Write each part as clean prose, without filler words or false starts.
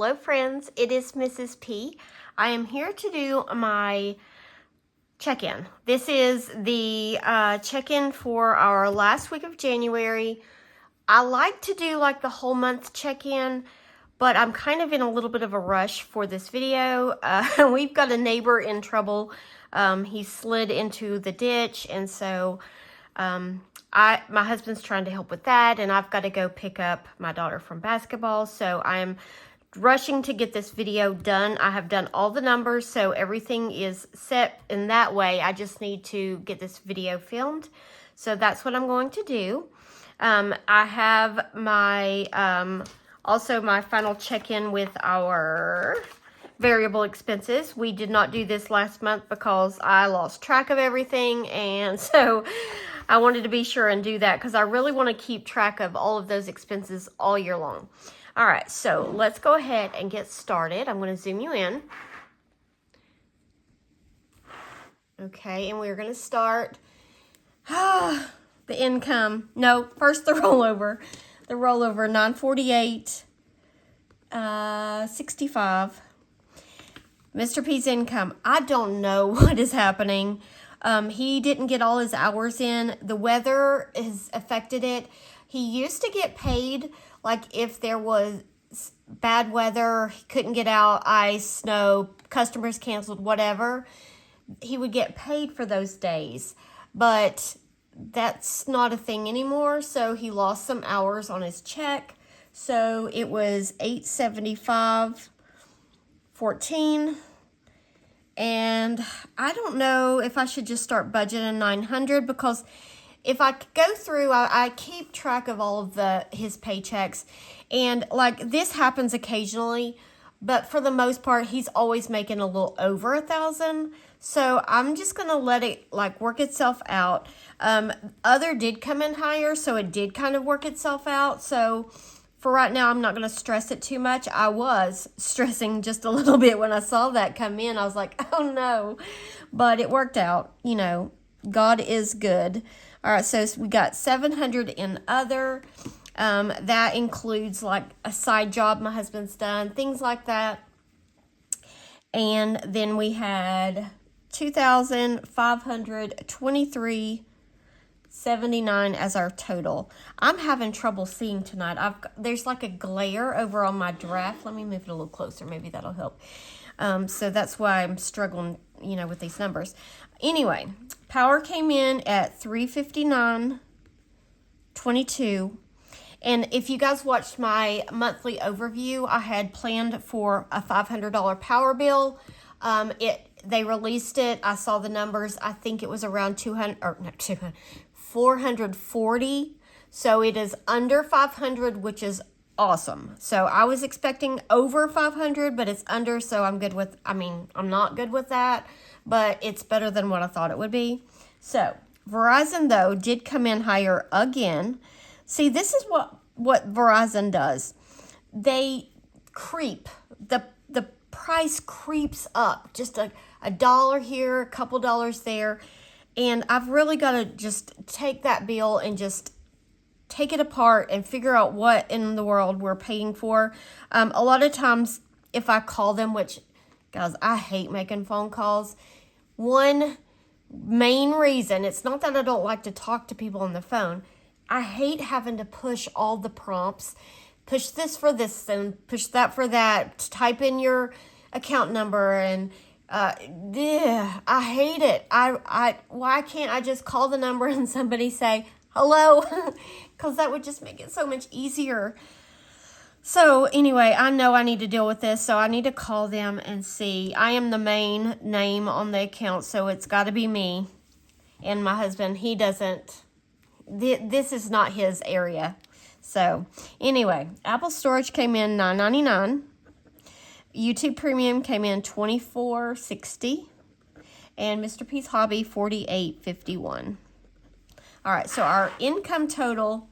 Hello friends, it is Mrs. P. I am here to do my check-in. This is the check-in for our last week of January. I like to do like the whole month check-in, but I'm kind of in a little bit of a rush for this video. We've got a neighbor in trouble. He slid into the ditch, and so my husband's trying to help with that, and I've got to go pick up my daughter from basketball, so I am rushing to get this video done. I have done all the numbers, so everything is set in that way. I just need to get this video filmed, so that's what I'm going to do. I have my also my final check-in with our variable expenses. We did not do this last month because I lost track of everything, and so I wanted to be sure and do that because I really want to keep track of all of those expenses all year long. All right, so let's go ahead and get started. I'm going to zoom you in. Okay, and we're going to start the income. No, first the rollover. The rollover, 948, 65. Mr. P's income. I don't know what is happening. He didn't get all his hours in. The weather has affected it. He used to get paid like if there was bad weather, he couldn't get out, ice, snow, customers canceled, whatever. He would get paid for those days. But that's not a thing anymore, so he lost some hours on his check. So it was $875.14. And I don't know if I should just start budgeting $900, because if I go through, I keep track of all of his paychecks, and like this happens occasionally, but for the most part, he's always making a little over $1,000. So I'm just gonna let it like work itself out. Other did come in higher, so it did kind of work itself out. So for right now, I'm not going to stress it too much. I was stressing just a little bit when I saw that come in. I was like, oh no. But it worked out. You know, God is good. All right, so we got $700 in other. That includes like a side job my husband's done, things like that. And then we had $2,523.79 as our total. I'm having trouble seeing tonight. There's like a glare over on my draft. Let me move it a little closer. Maybe that'll help. So that's why I'm struggling, with these numbers. Anyway, power came in at $359.22. And if you guys watched my monthly overview, I had planned for a $500 power bill. They released it. I saw the numbers. I think it was around 440. So it is under 500, which is awesome. So I was expecting over 500, but it's under. So I'm not good with that, but it's better than what I thought it would be. So Verizon, though, did come in higher again. See, this is what Verizon does. They creep. The price creeps up. Just a dollar here, a couple dollars there. And I've really got to just take that bill and just take it apart and figure out what in the world we're paying for. A lot of times if I call them, which, guys, I hate making phone calls. One main reason, it's not that I don't like to talk to people on the phone. I hate having to push all the prompts. Push this for this and push that for that. Type in your account number and I hate it. Why can't I just call the number and somebody say hello? Because that would just make it so much easier. So anyway, I know I need to deal with this, so I need to call them and see. I am the main name on the account, so it's got to be me. And my husband, he doesn't. This is not his area. So anyway, Apple Storage came in $9.99. YouTube Premium came in $24.60. And Mr. P's Hobby $48.51. All right, so our income total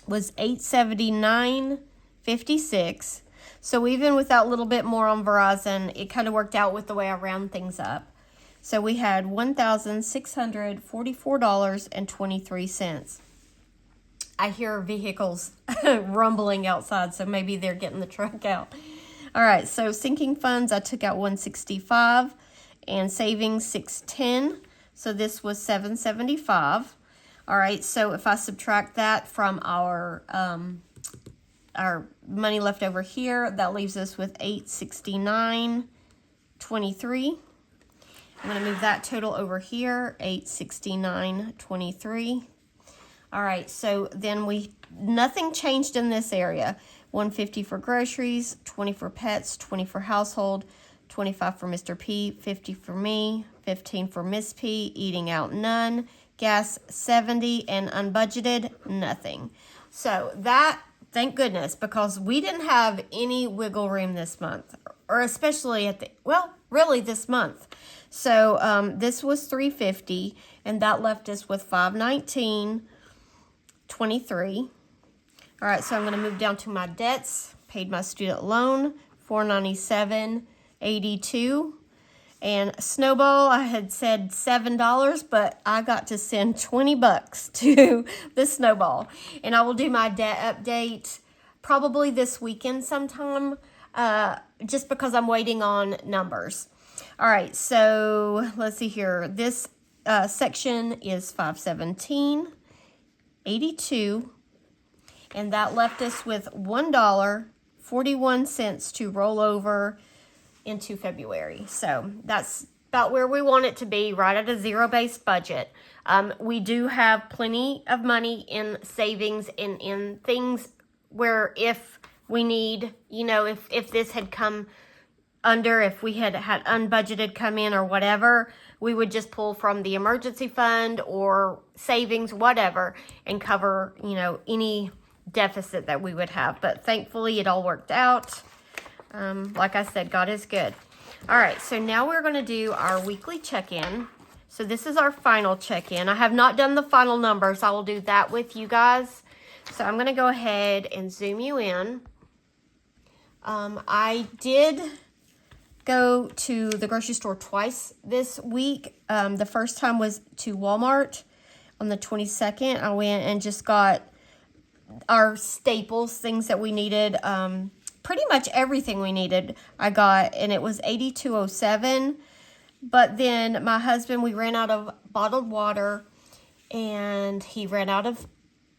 was $879.56. So even with that little bit more on Verizon, it kind of worked out with the way I round things up. So we had $1,644.23. I hear vehicles rumbling outside, so maybe they're getting the truck out. All right, so sinking funds, I took out 165 and savings 610. So this was 775. All right, so if I subtract that from our money left over here, that leaves us with 869.23. I'm going to move that total over here, 869.23. All right, so then nothing changed in this area. 150 for groceries, 20 for pets, 20 for household, 25 for Mr. P, 50 for me, 15 for Miss P, eating out none, gas 70, and unbudgeted nothing. So that, thank goodness, because we didn't have any wiggle room this month, or especially really this month. So this was 350, and that left us with 519.23. All right, so I'm going to move down to my debts. Paid my student loan, $497.82. And Snowball, I had said $7, but I got to send $20 to the Snowball. And I will do my debt update probably this weekend sometime, just because I'm waiting on numbers. All right, so let's see here. This section is 517.82. And that left us with $1.41 to roll over into February. So that's about where we want it to be, right at a zero-based budget. We do have plenty of money in savings and in things where if we need, if this had come under, if we had unbudgeted come in or whatever, we would just pull from the emergency fund or savings, whatever, and cover, any deficit that we would have. But thankfully it all worked out. Like I said, God is good. All right, so now we're going to do our weekly check-in. So this is our final check-in. I have not done the final numbers. I will do that with you guys. So I'm going to go ahead and zoom you in. I did go to the grocery store twice this week. The first time was to Walmart on the 22nd. I went and just got our staples, things that we needed, pretty much everything we needed I got, and it was $82.07. But then my husband, we ran out of bottled water, and he ran out of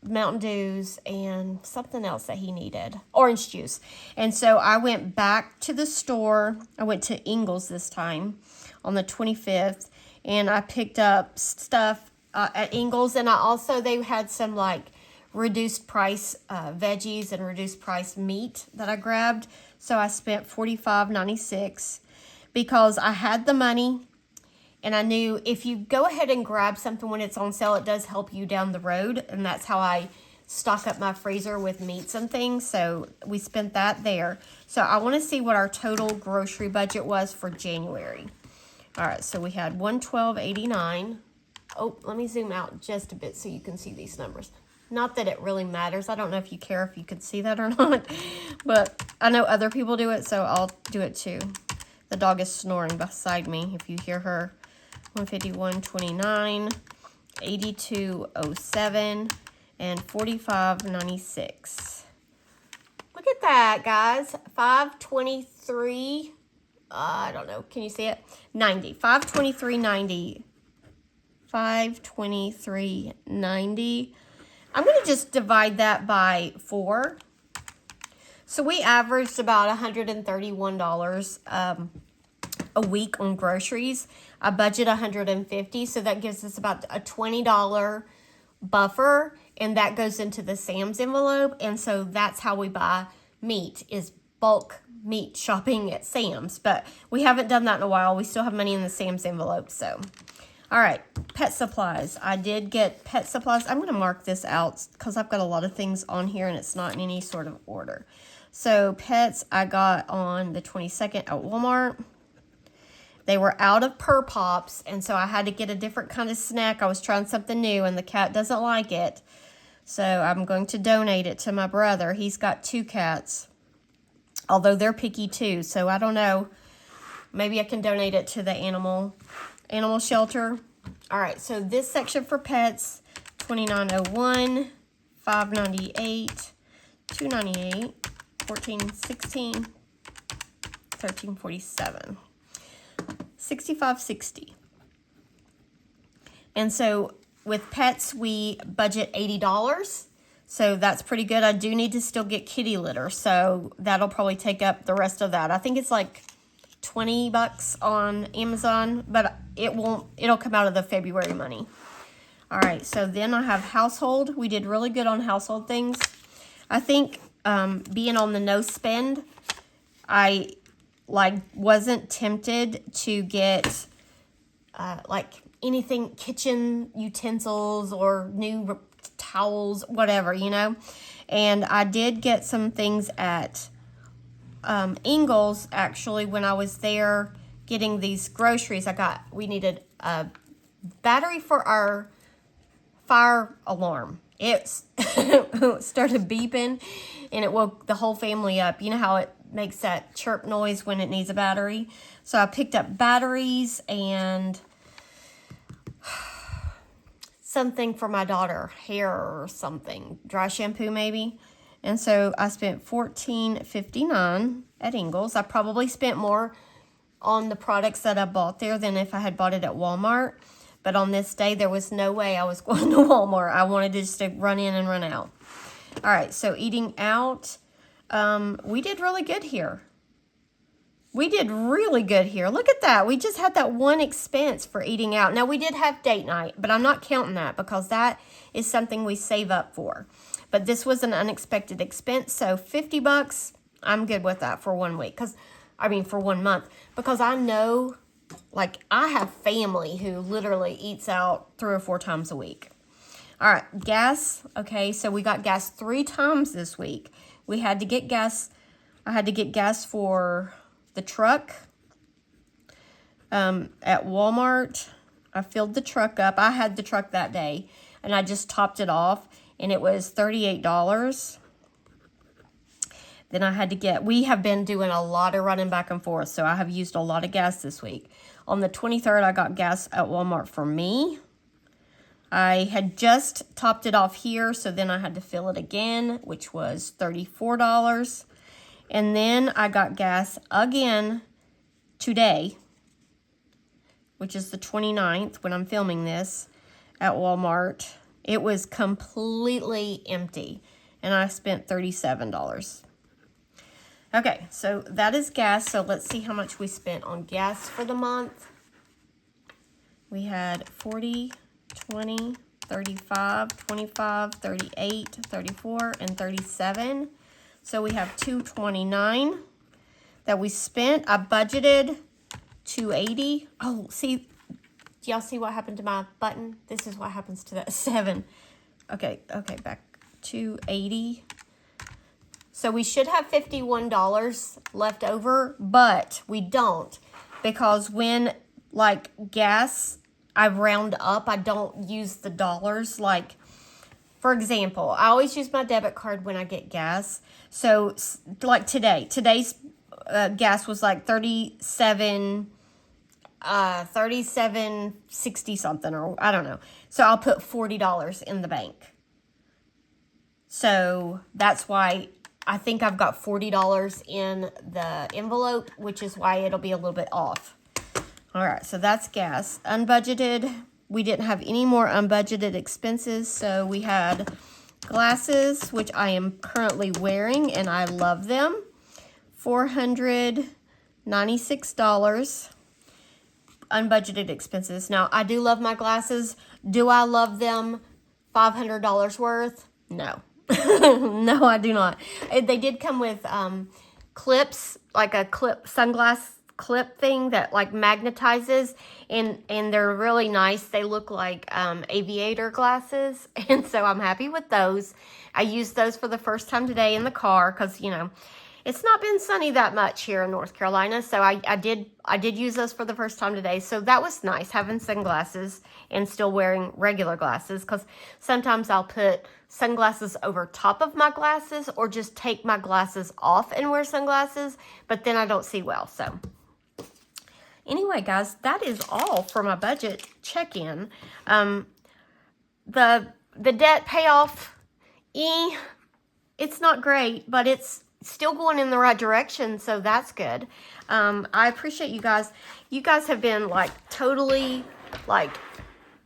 Mountain Dews and something else that he needed, orange juice. And so I went back to the store. I went to Ingles this time on the 25th, and I picked up stuff at Ingles, and they had some reduced price veggies and reduced price meat that I grabbed. So I spent $45.96 because I had the money, and I knew if you go ahead and grab something when it's on sale, it does help you down the road. And that's how I stock up my freezer with meats and things. So we spent that there. So I want to see what our total grocery budget was for January. All right, so we had $112.89. Oh, let me zoom out just a bit so you can see these numbers. Not that it really matters. I don't know if you care if you could see that or not. But I know other people do it, so I'll do it too. The dog is snoring beside me. If you hear her, 151.29, 82.07, and 45.96. Look at that, guys. 523. I don't know. Can you see it? 90. 523.90. 523.90. I'm going to just divide that by 4. So we averaged about $131 a week on groceries. I budget $150, so that gives us about a $20 buffer, and that goes into the Sam's envelope. And so that's how we buy meat, is bulk meat shopping at Sam's. But we haven't done that in a while. We still have money in the Sam's envelope, so... All right, pet supplies. I did get pet supplies. I'm going to mark this out because I've got a lot of things on here and it's not in any sort of order. So pets I got on the 22nd at Walmart. They were out of Purr Pops, and so I had to get a different kind of snack. I was trying something new, and the cat doesn't like it. So I'm going to donate it to my brother. He's got 2 cats, although they're picky too. So I don't know. Maybe I can donate it to the animal shelter. All right, so this section for pets, $29.01, $5.98, $2.98, $14.16, $13.47. $65.60. And so with pets, we budget $80. So that's pretty good. I do need to still get kitty litter, so that'll probably take up the rest of that. I think it's like $20 on Amazon, but it'll come out of the February money. All right, so then I have household. We did really good on household things. I think being on the no spend, I wasn't tempted to get anything, kitchen utensils or new towels, whatever, And I did get some things at Ingles, actually, when I was there getting these groceries. We needed a battery for our fire alarm. It started beeping and it woke the whole family up. You know how it makes that chirp noise when it needs a battery? So I picked up batteries and something for my daughter, hair or something, dry shampoo maybe. And so I spent $14.59 at Ingles. I probably spent more on the products that I bought there than if I had bought it at Walmart. But on this day, there was no way I was going to Walmart. I wanted to just run in and run out. All right, so eating out, we did really good here. We did really good here. Look at that. We just had that one expense for eating out. Now, we did have date night, but I'm not counting that because that is something we save up for. But this was an unexpected expense, so $50, I'm good with that for 1 week. For 1 month. Because I know, I have family who literally eats out 3 or 4 times a week. All right, gas. Okay, so we got gas 3 times this week. We had to get gas. I had to get gas for the truck at Walmart. I filled the truck up. I had the truck that day, and I just topped it off, and it was $38. Then we have been doing a lot of running back and forth, so I have used a lot of gas this week. On the 23rd, I got gas at Walmart for me. I had just topped it off here, so then I had to fill it again, which was $34. And then I got gas again today, which is the 29th when I'm filming this, at Walmart. It was completely empty, and I spent $37. Okay, so that is gas. So let's see how much we spent on gas for the month. We had 40, 20, 35, 25, 38, 34, and 37. So we have $229 that we spent. I budgeted $280. Oh, see, do y'all see what happened to my button? This is what happens to that 7. Okay, back $280. So we should have $51 left over, but we don't, because when gas, I round up. I don't use the dollars. For example, I always use my debit card when I get gas. So today's gas was $37.60 something, or I don't know. So I'll put $40 in the bank. So that's why I think I've got $40 in the envelope, which is why it'll be a little bit off. All right, so that's gas. Unbudgeted, we didn't have any more unbudgeted expenses. So we had glasses, which I am currently wearing, and I love them. $496 unbudgeted expenses. Now, I do love my glasses. Do I love them $500 worth? No. No, I do not. They did come with clips, like a sunglass clip thing that magnetizes, and they're really nice. They look like aviator glasses, and so I'm happy with those. I used those for the first time today in the car because it's not been sunny that much here in North Carolina, so I did use those for the first time today. So that was nice, having sunglasses and still wearing regular glasses, because sometimes I'll put sunglasses over top of my glasses or just take my glasses off and wear sunglasses, but then I don't see well. So anyway, guys, that is all for my budget check-in. The debt payoff, it's not great, but it's still going in the right direction, so that's good. I appreciate you guys. You guys have been like totally like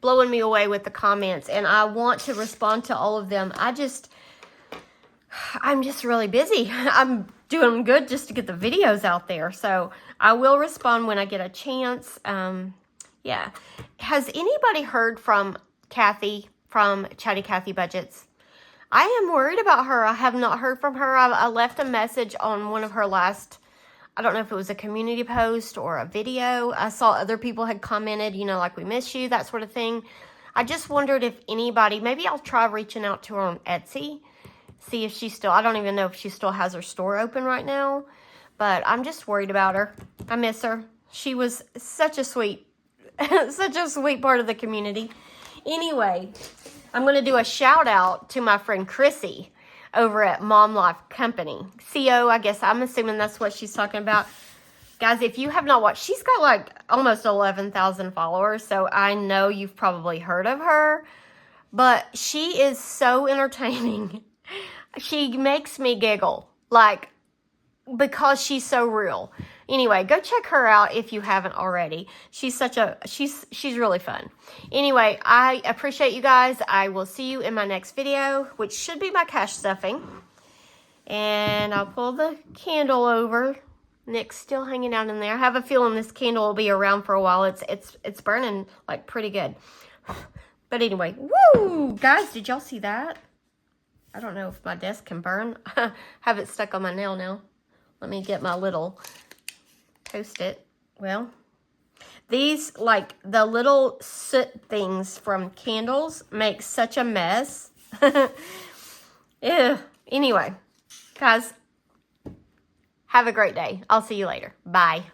blowing me away with the comments, and I want to respond to all of them. I'm just really busy. I'm doing good just to get the videos out there, so I will respond when I get a chance. Yeah. Has anybody heard from Kathy from Chatty Kathy Budgets? I am worried about her. I have not heard from her. I left a message on one of her last, I don't know if it was a community post or a video. I saw other people had commented, you know, like, we miss you, that sort of thing. I just wondered if anybody, maybe I'll try reaching out to her on Etsy, see if she still, I don't even know if she still has her store open right now, but I'm just worried about her. I miss her. She was such a sweet, such a sweet part of the community. Anyway, I'm going to do a shout out to my friend Chrissy over at Mom Life Company. CO, I guess, I'm assuming that's what she's talking about. Guys, if you have not watched, she's got like almost 11,000 followers, so I know you've probably heard of her, but she is so entertaining. She makes me giggle, like, because she's so real. Anyway, go check her out if you haven't already. She's she's really fun. Anyway, I appreciate you guys. I will see you in my next video, which should be my cash stuffing. And I'll pull the candle over. Nick's still hanging out in there. I have a feeling this candle will be around for a while. It's burning like pretty good. But anyway, woo! Guys, did y'all see that? I don't know if my desk can burn. I have it stuck on my nail now. Let me get my little Post-it. Well, these, like, the little soot things from candles make such a mess. Ew. Anyway, guys, have a great day. I'll see you later. Bye.